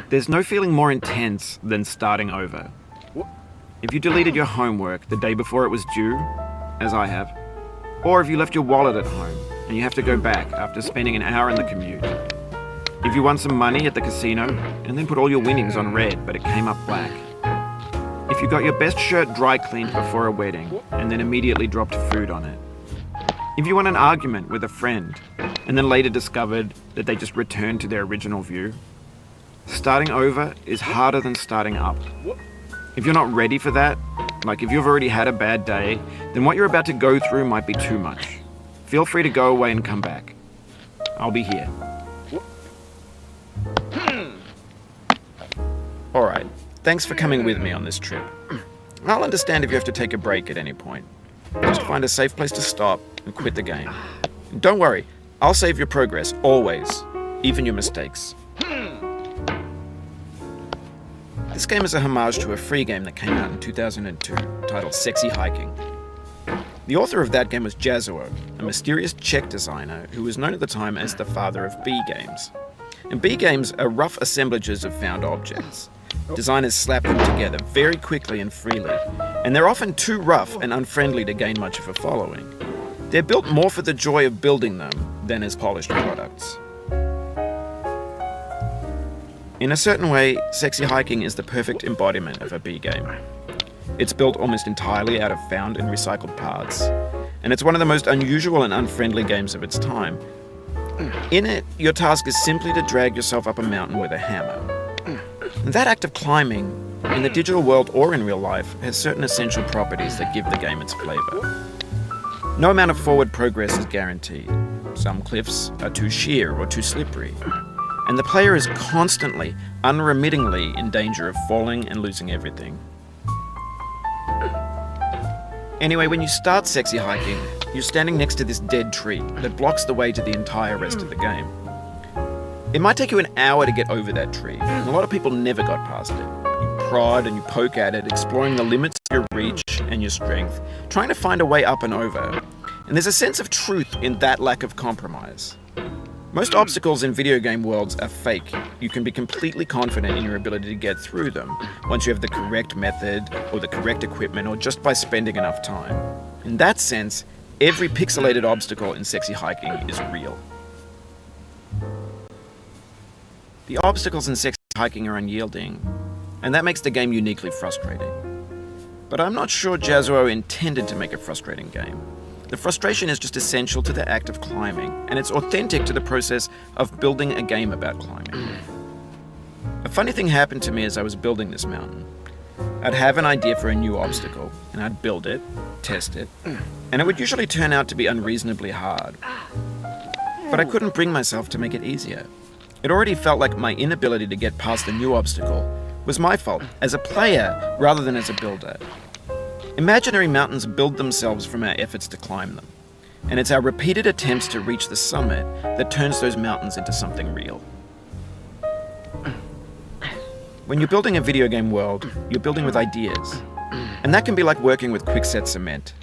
There's no feeling more intense than starting over. If you deleted your homework the day before it was due, as I have, or if you left your wallet at home and you have to go back after spending an hour in the commute. If you won some money at the casino and then put all your winnings on red but it came up black. If you got your best shirt dry cleaned before a wedding and then immediately dropped food on it. If you won an argument with a friend and then later discovered that they just returned to their original view. Starting over is harder than starting up. If you're not ready for that, like if you've already had a bad day, then what you're about to go through might be too much. Feel free to go away and come back. I'll be here. Alright, thanks for coming with me on this trip. I'll understand if you have to take a break at any point. Just find a safe place to stop and quit the game. And don't worry, I'll save your progress, always, even your mistakes. This game is a homage to a free game that came out in 2002, titled Sexy Hiking. The author of that game was Jazuo, a mysterious Czech designer who was known at the time as the father of B games. And B games are rough assemblages of found objects. Designers slap them together very quickly and freely, and they're often too rough and unfriendly to gain much of a following. They're built more for the joy of building them than as polished products. In a certain way, Sexy Hiking is the perfect embodiment of a B game. It's built almost entirely out of found and recycled parts, and it's one of the most unusual and unfriendly games of its time. In it, your task is simply to drag yourself up a mountain with a hammer. And that act of climbing, in the digital world or in real life, has certain essential properties that give the game its flavor. No amount of forward progress is guaranteed. Some cliffs are too sheer or too slippery. And the player is constantly, unremittingly in danger of falling and losing everything. Anyway, when you start Sexy Hiking, you're standing next to this dead tree that blocks the way to the entire rest of the game. It might take you an hour to get over that tree, and a lot of people never got past it. You prod and you poke at it, exploring the limits of your reach and your strength, trying to find a way up and over. And there's a sense of truth in that lack of compromise. Most obstacles in video game worlds are fake. You can be completely confident in your ability to get through them once you have the correct method or the correct equipment or just by spending enough time. In that sense, every pixelated obstacle in Sexy Hiking is real. The obstacles in Sexy Hiking are unyielding, and that makes the game uniquely frustrating. But I'm not sure Jazuo intended to make a frustrating game. The frustration is just essential to the act of climbing, and it's authentic to the process of building a game about climbing. A funny thing happened to me as I was building this mountain. I'd have an idea for a new obstacle, and I'd build it, test it, and it would usually turn out to be unreasonably hard. But I couldn't bring myself to make it easier. It already felt like my inability to get past the new obstacle was my fault, as a player rather than as a builder. Imaginary mountains build themselves from our efforts to climb them, and it's our repeated attempts to reach the summit that turns those mountains into something real. When you're building a video game world, you're building with ideas, and that can be like working with quickset cement.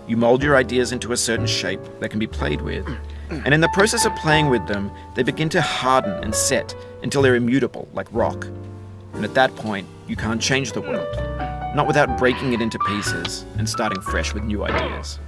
You mold your ideas into a certain shape that can be played with, and in the process of playing with them, they begin to harden and set until they're immutable, like rock. And at that point, you can't change the world. Not without breaking it into pieces and starting fresh with new ideas.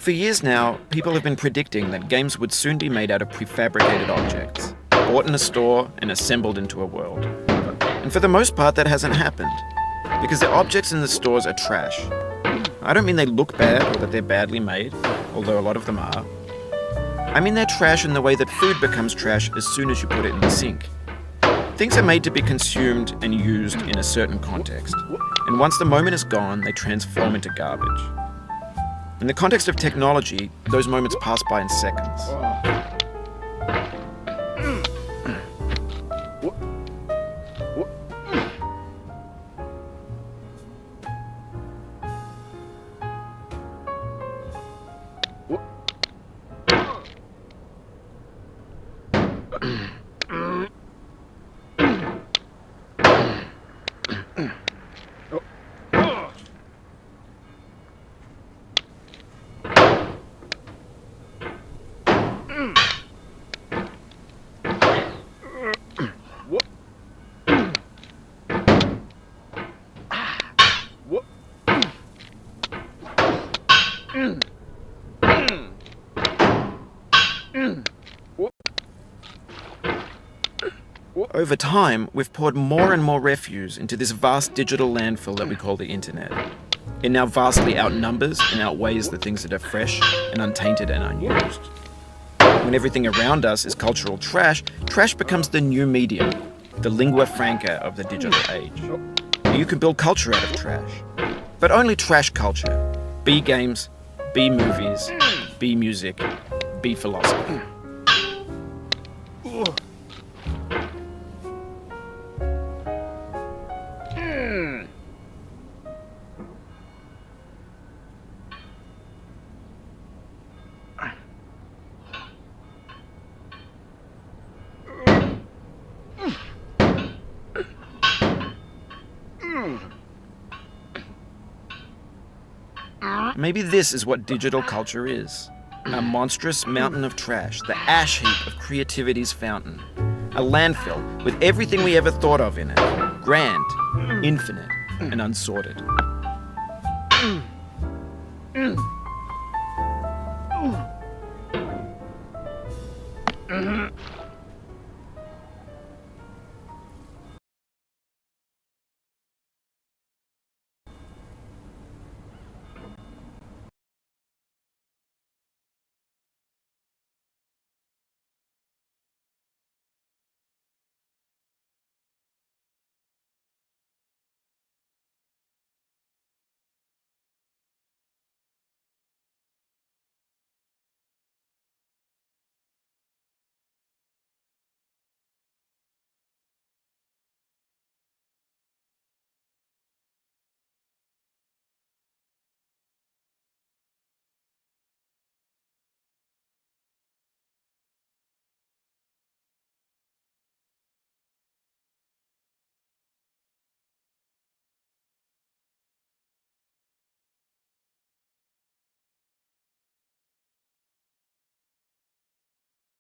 For years now, people have been predicting that games would soon be made out of prefabricated objects, bought in a store and assembled into a world. And for the most part, that hasn't happened, because the objects in the stores are trash. I don't mean they look bad or that they're badly made, although a lot of them are. I mean they're trash in the way that food becomes trash as soon as you put it in the sink. Things are made to be consumed and used in a certain context, and once the moment is gone, they transform into garbage. In the context of technology, those moments pass by in seconds. Over time, we've poured more and more refuse into this vast digital landfill that we call the internet. It now vastly outnumbers and outweighs the things that are fresh and untainted and unused. When everything around us is cultural trash, trash becomes the new medium, the lingua franca of the digital age. You can build culture out of trash, but only trash culture. B games, B movies, B music, B philosophy. Maybe this is what digital culture is. A monstrous mountain of trash, the ash heap of creativity's fountain. A landfill with everything we ever thought of in it. Grand, infinite, and unsorted.